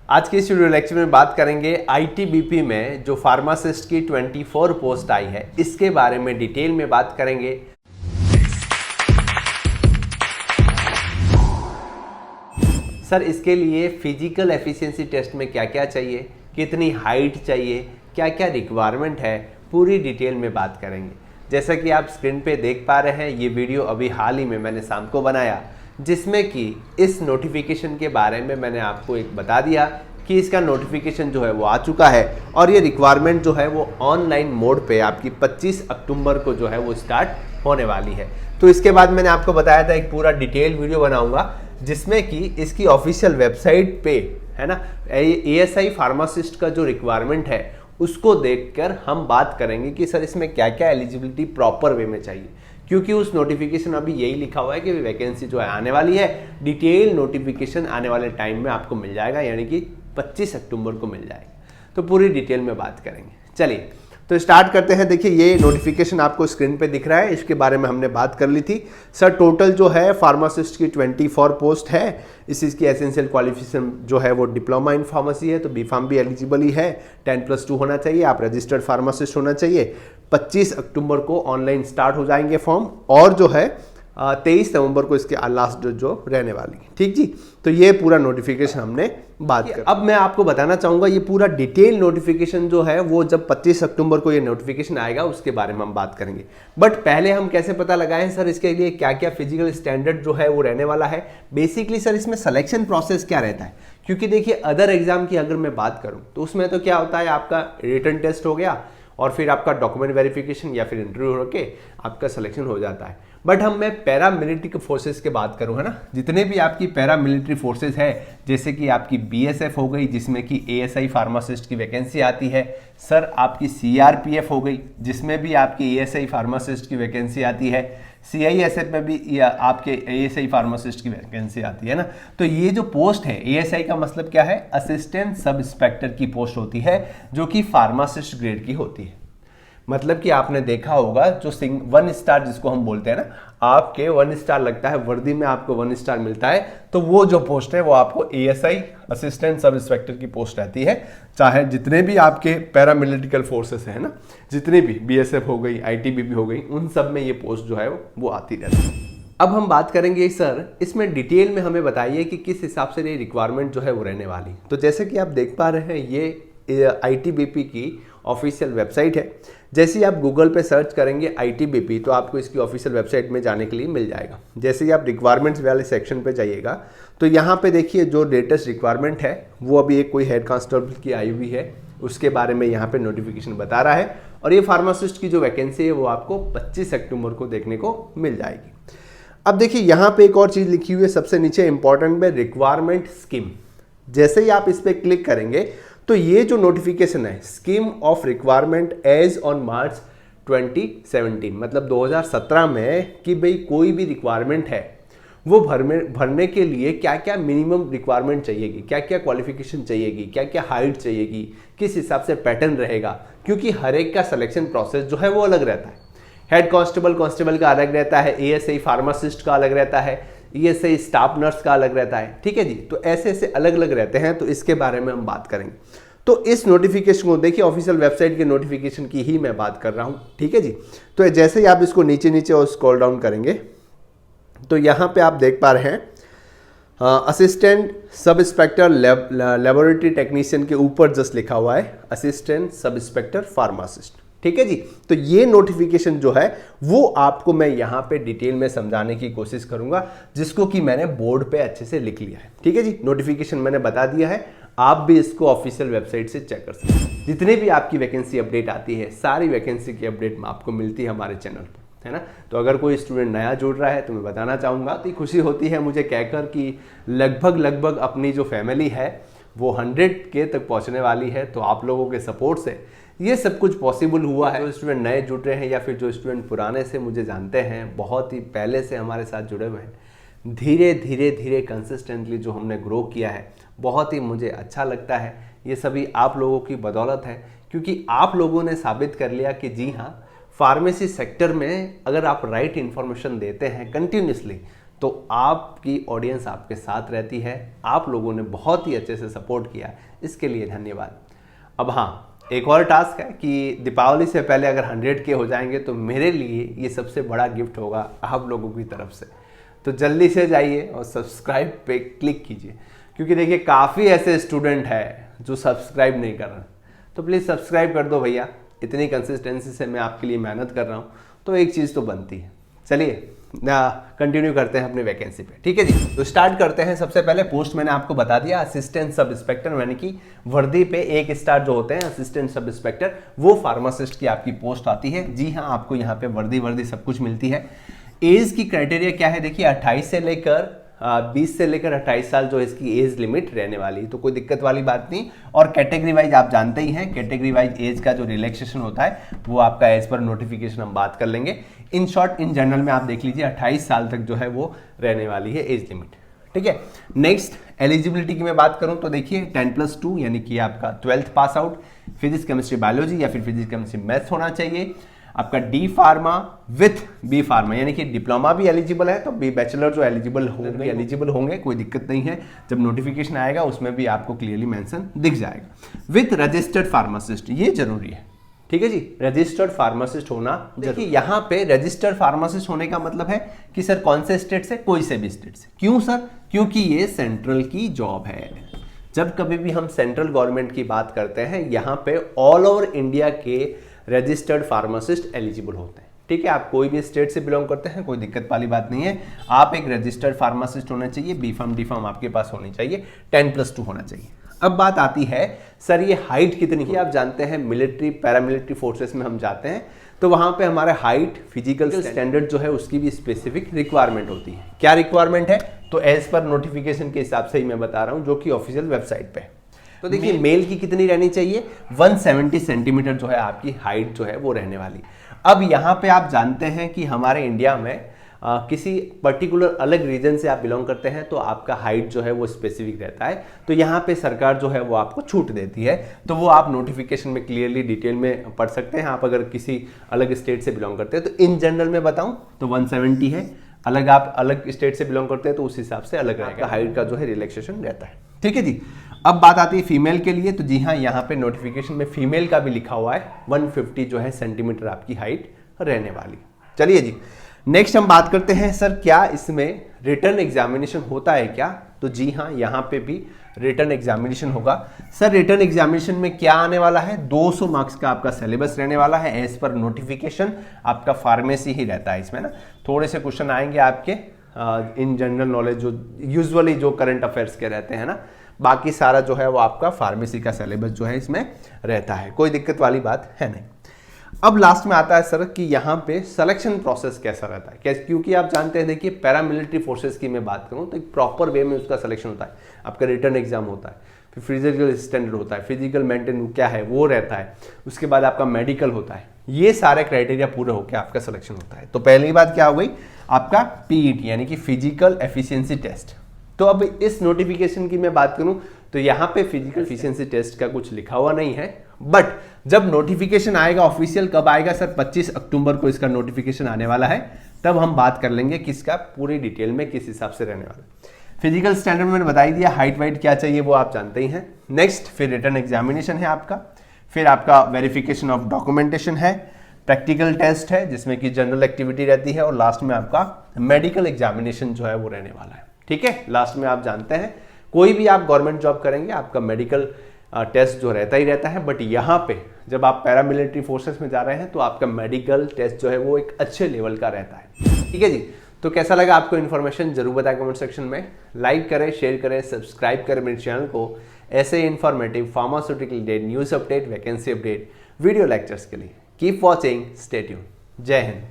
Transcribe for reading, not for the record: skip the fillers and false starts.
आज के इस वीडियो लेक्चर में बात करेंगे आईटीबीपी में जो फार्मासिस्ट की 24 पोस्ट आई है इसके बारे में डिटेल में बात करेंगे। सर इसके लिए फिजिकल एफिशिएंसी टेस्ट में क्या क्या चाहिए, कितनी हाइट चाहिए, क्या क्या रिक्वायरमेंट है, पूरी डिटेल में बात करेंगे। जैसा कि आप स्क्रीन पे देख पा रहे हैं, ये वीडियो अभी हाल ही में मैंने शाम को बनाया, जिसमें कि इस नोटिफिकेशन के बारे में मैंने आपको एक बता दिया कि इसका नोटिफिकेशन जो है वो आ चुका है और ये रिक्वायरमेंट जो है वो ऑनलाइन मोड पे आपकी 25 अक्टूबर को जो है वो स्टार्ट होने वाली है। तो इसके बाद मैंने आपको बताया था एक पूरा डिटेल वीडियो बनाऊंगा जिसमें कि इसकी ऑफिशियल वेबसाइट पे है ना एएसआई फार्मासिस्ट का जो रिक्वायरमेंट है उसको देखकर हम बात करेंगे कि सर इसमें क्या क्या एलिजिबिलिटी प्रॉपर वे में चाहिए, क्योंकि उस नोटिफिकेशन अभी यही लिखा हुआ है कि वैकेंसी जो है आने वाली है। डिटेल नोटिफिकेशन आने वाले टाइम में आपको मिल जाएगा, यानी कि 25 अक्टूबर को मिल जाएगा। तो पूरी डिटेल में बात करेंगे। चलिए तो स्टार्ट करते हैं। देखिए ये नोटिफिकेशन आपको स्क्रीन पे दिख रहा है, इसके बारे में हमने बात कर ली थी। सर टोटल जो है फार्मासिस्ट की 24 पोस्ट है। इस चीज़ की एसेंशियल क्वालिफिकेशन जो है वो डिप्लोमा इन फार्मेसी है, तो बीफार्म भी एलिजिबल ही है। 10+2 होना चाहिए, आप रजिस्टर्ड फार्मासिस्ट होना चाहिए। 25 अक्टूबर को ऑनलाइन स्टार्ट हो जाएंगे फॉर्म और जो है 23 नवंबर को इसके लास्ट डेट जो रहने वाली है। ठीक जी, तो ये पूरा नोटिफिकेशन हमने बात कर। अब मैं आपको बताना चाहूंगा ये पूरा डिटेल नोटिफिकेशन जो है वो जब 25 अक्टूबर को ये नोटिफिकेशन आएगा उसके बारे में हम बात करेंगे। बट पहले हम कैसे पता लगाएं सर इसके लिए क्या क्या फिजिकल स्टैंडर्ड जो है वो रहने वाला है। बेसिकली सर इसमें सिलेक्शन प्रोसेस क्या रहता है, क्योंकि देखिए अदर एग्जाम की अगर मैं बात करूं तो उसमें तो क्या होता है, आपका रिटन टेस्ट हो गया और फिर आपका डॉक्यूमेंट वेरिफिकेशन या फिर इंटरव्यू होके आपका सिलेक्शन हो जाता है। बट हम मैं पैरामिलिट्री फोर्सेस की बात करूँ है ना, जितने भी आपकी पैरामिलिट्री फोर्सेस है, जैसे कि आपकी बीएसएफ हो गई जिसमें कि एएसआई फार्मासिस्ट की वैकेंसी आती है। सर आपकी सीआरपीएफ हो गई जिसमें भी आपकी एएसआई फार्मासिस्ट की वैकेंसी आती है। सीआईएसएफ में भी आपके एएसआई फार्मासिस्ट की वैकेंसी आती है ना। तो ये जो पोस्ट है, एएसआई का मतलब क्या है, असिस्टेंट सब इंस्पेक्टर की पोस्ट होती है जो कि फार्मासिस्ट ग्रेड की होती है। मतलब कि आपने देखा होगा जो 1 स्टार जिसको हम बोलते हैं ना, आपके 1 स्टार लगता है वर्दी में, आपको 1 स्टार मिलता है, तो वो जो पोस्ट है वो आपको एएसआई असिस्टेंट सब इंस्पेक्टर की पोस्ट रहती है। चाहे जितने भी आपके पैरामिलिट्रिकल फोर्सेस हैं ना, जितने भी बीएसएफ हो गई, आईटीबीपी हो गई, उन सब में ये पोस्ट जो है वो आती रहती है। अब हम बात करेंगे सर इसमें डिटेल में हमें बताइए कि किस हिसाब से ये रिक्वायरमेंट जो है वो रहने वाली। तो जैसे कि आप देख पा रहे हैं ये आईटीबीपी की ऑफिशियल वेबसाइट है। जैसे ही आप गूगल पे सर्च करेंगे आईटीबीपी तो आपको इसकी ऑफिशियल वेबसाइट में जाने के लिए मिल जाएगा। जैसे ही आप रिक्वायरमेंट्स वाले सेक्शन पे जाइएगा तो यहाँ पे देखिए जो लेटेस्ट रिक्वायरमेंट है वो अभी एक कोई हेड कांस्टेबल की आई हुई है, उसके बारे में यहाँ पे नोटिफिकेशन बता रहा है। और ये फार्मासिस्ट की जो वैकेंसी है वो आपको 25 अक्टूबर को देखने को मिल जाएगी। अब देखिए यहाँ पे एक और चीज़ लिखी हुई है सबसे नीचे इंपॉर्टेंट में, रिक्वायरमेंट स्कीम। जैसे ही आप इस पर क्लिक करेंगे तो ये जो नोटिफिकेशन है, scheme of requirement as on March 2017, मतलब 2017 में, कि भाई कोई भी रिक्वायरमेंट है वो भरने के लिए क्या क्या मिनिमम रिक्वायरमेंट चाहिएगी, क्या क्या क्वालिफिकेशन चाहिएगी, क्या क्या हाइट चाहिएगी, किस हिसाब से पैटर्न रहेगा, क्योंकि हर एक का सिलेक्शन प्रोसेस जो है वो अलग रहता है। हेड कांस्टेबल का अलग रहता है, एएसआई फार्मासिस्ट का अलग रहता है, एएसआई स्टाफ नर्स का अलग रहता है। ठीक है जी, तो ऐसे ऐसे अलग अलग रहते हैं, तो इसके बारे में हम बात करेंगे। तो इस नोटिफिकेशन को देखिए, ऑफिशियल वेबसाइट के नोटिफिकेशन की ही मैं बात कर रहा हूं। ठीक है जी, तो जैसे ही आप इसको नीचे नीचे और स्क्रॉल डाउन करेंगे तो यहाँ पे आप देख पा रहे हैं assistant sub inspector laboratory technician के ऊपर जस्ट लिखा हुआ है असिस्टेंट सब इंस्पेक्टर फार्मासिस्ट। ठीक है जी, तो ये नोटिफिकेशन जो है वो आपको मैं यहाँ पे डिटेल में समझाने की कोशिश करूंगा, जिसको कि मैंने बोर्ड पे अच्छे से लिख लिया है। ठीक है जी, नोटिफिकेशन मैंने बता दिया है, आप भी इसको ऑफिशियल वेबसाइट से चेक कर सकते हैं। जितने भी आपकी वैकेंसी अपडेट आती है, सारी वैकेंसी की अपडेट आपको मिलती है हमारे चैनल पर, है ना। तो अगर कोई स्टूडेंट नया जुड़ रहा है तो मैं बताना चाहूँगा, तो खुशी होती है मुझे कहकर कि लगभग अपनी जो फैमिली है वो 100K तक पहुँचने वाली है। तो आप लोगों के सपोर्ट से ये सब कुछ पॉसिबल हुआ है। जो स्टूडेंट नए जुड़ रहे हैं या फिर जो स्टूडेंट पुराने से मुझे जानते हैं, बहुत ही पहले से हमारे साथ जुड़े हुए हैं, धीरे धीरे कंसिस्टेंटली जो हमने ग्रो किया है, बहुत ही मुझे अच्छा लगता है। ये सभी आप लोगों की बदौलत है, क्योंकि आप लोगों ने साबित कर लिया कि जी हाँ, फार्मेसी सेक्टर में अगर आप राइट इन्फॉर्मेशन देते हैं कंटिन्यूसली तो आपकी ऑडियंस आपके साथ रहती है। आप लोगों ने बहुत ही अच्छे से सपोर्ट किया, इसके लिए धन्यवाद। अब हाँ, एक और टास्क है कि दीपावली से पहले अगर 100K हो जाएंगे तो मेरे लिए ये सबसे बड़ा गिफ्ट होगा आप लोगों की तरफ से। तो जल्दी से जाइए और सब्सक्राइब पे क्लिक कीजिए, क्योंकि देखिए काफ़ी ऐसे स्टूडेंट हैं जो सब्सक्राइब नहीं कर रहे, तो प्लीज़ सब्सक्राइब कर दो भैया। इतनी कंसिस्टेंसी से मैं आपके लिए मेहनत कर रहा हूँ, तो एक चीज़ तो बनती है। चलिए कंटिन्यू करते हैं अपने वैकेंसी पे, ठीक है जी। तो स्टार्ट करते हैं। सबसे पहले पोस्ट मैंने आपको बता दिया, असिस्टेंट सब इंस्पेक्टर, यानी कि वर्दी पे 1 स्टार जो होते हैं असिस्टेंट सब इंस्पेक्टर, वो फार्मासिस्ट की आपकी पोस्ट आती है। जी हाँ, आपको यहाँ पे वर्दी सब कुछ मिलती है। एज की क्राइटेरिया क्या है, देखिए 28 से लेकर 20 से लेकर 28 साल जो इसकी एज लिमिट रहने वाली है, तो कोई दिक्कत वाली बात नहीं। और कैटेगरी वाइज आप जानते ही हैं, कैटेगरी वाइज एज का जो रिलैक्सेशन होता है वो आपका एज पर नोटिफिकेशन हम बात कर लेंगे। इन शॉर्ट, इन जनरल में आप देख लीजिए 28 साल तक जो है वो रहने वाली है एज लिमिट, ठीक है। नेक्स्ट, एलिजिबिलिटी की मैं बात करूं तो देखिए 10+2 यानी कि आपका 12th pass out, physics chemistry biology या फिर फिजिक्स केमिस्ट्री मैथ्स होना चाहिए। आपका D pharma with B pharma, यानी कि डिप्लोमा भी एलिजिबल है तो बी बैचलर जो एलिजिबल होंगे, कोई दिक्कत नहीं है। जब नोटिफिकेशन आएगा उसमें भी आपको क्लियरली मेंशन दिख जाएगा। विथ रजिस्टर्ड फार्मासिस्ट, ये जरूरी है, ठीक है जी। रजिस्टर्ड फार्मासिस्ट होना, देखिए यहाँ पे रजिस्टर्ड फार्मासिस्ट होने का मतलब है कि सर कौन से स्टेट से, कोई से भी स्टेट से। क्यों सर? क्योंकि ये सेंट्रल की जॉब है। जब कभी भी हम सेंट्रल गवर्नमेंट की बात करते हैं, यहाँ पे ऑल ओवर इंडिया के रजिस्टर्ड फार्मासिस्ट एलिजिबल होते हैं, ठीक है। आप कोई भी स्टेट से बिलोंग करते हैं, कोई दिक्कत वाली बात नहीं है। आप एक रजिस्टर्ड फार्मासिस्ट होना चाहिए, बी फार्म डी फार्म आपके पास होनी चाहिए, 10+2 होना चाहिए। अब बात आती है सर ये हाइट कितनी की। आप जानते हैं मिलिट्री पैरामिलिट्री फोर्सेस में हम जाते हैं तो वहां पे हमारे हाइट फिजिकल स्टैंडर्ड जो है उसकी भी स्पेसिफिक रिक्वायरमेंट होती है। क्या रिक्वायरमेंट है? तो एज पर नोटिफिकेशन के हिसाब से ही मैं बता रहा हूं, जो कि ऑफिशियल वेबसाइट पे। तो देखिए मेल की कितनी रहनी चाहिए, 170 सेंटीमीटर जो है आपकी हाइट जो है वो रहने वाली। अब यहाँ पे आप जानते हैं कि हमारे इंडिया में किसी पर्टिकुलर अलग रीजन से आप बिलोंग करते हैं तो आपका हाइट जो है वो स्पेसिफिक रहता है, तो यहाँ पे सरकार जो है वो आपको छूट देती है। तो वो आप नोटिफिकेशन में क्लियरली डिटेल में पढ़ सकते हैं। आप अगर किसी अलग स्टेट से बिलोंग करते हैं तो इन जनरल में बताऊं तो 170 है। अगर आप अलग स्टेट से बिलोंग करते हैं तो उस हिसाब से अलग रहेगा, हाइट का जो है रिलैक्सेशन रहता है, ठीक है जी। अब बात आती है फीमेल के लिए, तो जी हाँ, यहाँ पे नोटिफिकेशन में फीमेल का भी लिखा हुआ है 150 जो है सेंटीमीटर आपकी हाइट रहने वाली। चलिए जी, नेक्स्ट हम बात करते हैं सर क्या इसमें रिटर्न एग्जामिनेशन होता है क्या। तो जी हाँ, यहाँ पे भी रिटर्न एग्जामिनेशन होगा। सर रिटर्न एग्जामिनेशन में क्या आने वाला है, 200 मार्क्स का आपका सिलेबस रहने वाला है। एज पर नोटिफिकेशन आपका फार्मेसी ही रहता है इसमें ना। थोड़े से क्वेश्चन आएंगे आपके इन जनरल नॉलेज जो यूजुअली जो करंट अफेयर्स के रहते हैं ना, बाकी सारा जो है वो आपका फार्मेसी का सिलेबस जो है इसमें रहता है, कोई दिक्कत वाली बात है नहीं। अब लास्ट में आता है सर कि यहाँ पे सिलेक्शन प्रोसेस कैसा रहता है, क्योंकि आप जानते हैं देखिए पैरामिलिट्री फोर्सेस की मैं बात करूँ तो एक प्रॉपर वे में उसका सिलेक्शन होता है। आपका रिटर्न एग्जाम होता है, फिर फिजिकल स्टैंडर्ड होता है, फिजिकल मेंटेन क्या है वो रहता है, उसके बाद आपका मेडिकल होता है। ये सारे क्राइटेरिया पूरे होकर आपका सिलेक्शन होता है। तो पहली बात क्या हो गई, आपका पीईटी यानी कि फिजिकल एफिशिएंसी टेस्ट। तो अब इस नोटिफिकेशन की मैं बात करूं तो यहाँ पे फिजिकल एफिशिएंसी टेस्ट का कुछ लिखा हुआ नहीं है, बट जब नोटिफिकेशन आएगा ऑफिशियल, कब आएगा सर, 25 अक्टूबर को इसका नोटिफिकेशन आने वाला है, तब हम बात कर लेंगे किसका पूरी डिटेल में किस हिसाब से रहने वाला है। फिजिकल स्टैंडर्ड मैंने बता ही दिया, हाइट वाइट क्या चाहिए वो आप जानते ही हैं। नेक्स्ट फिर रिटर्न एग्जामिनेशन है आपका, फिर आपका वेरिफिकेशन ऑफ डॉक्यूमेंटेशन है, प्रैक्टिकल टेस्ट है जिसमें कि जनरल एक्टिविटी रहती है, और लास्ट में आपका मेडिकल एग्जामिनेशन जो है वो रहने वाला है, ठीक है। लास्ट में आप जानते हैं कोई भी आप गवर्नमेंट जॉब करेंगे आपका मेडिकल टेस्ट जो रहता ही रहता है, बट यहाँ पे जब आप पैरामिलिट्री फोर्सेस में जा रहे हैं तो आपका मेडिकल टेस्ट जो है वो एक अच्छे लेवल का रहता है, ठीक है जी। तो कैसा लगा आपको इन्फॉर्मेशन जरूर बताएं कमेंट सेक्शन में। लाइक करें, शेयर करें, सब्सक्राइब करें मेरे चैनल को ऐसे informative pharmaceutical update, news update, vacancy update, video lectures के लिए। Keep watching, stay tuned. जय हिंद।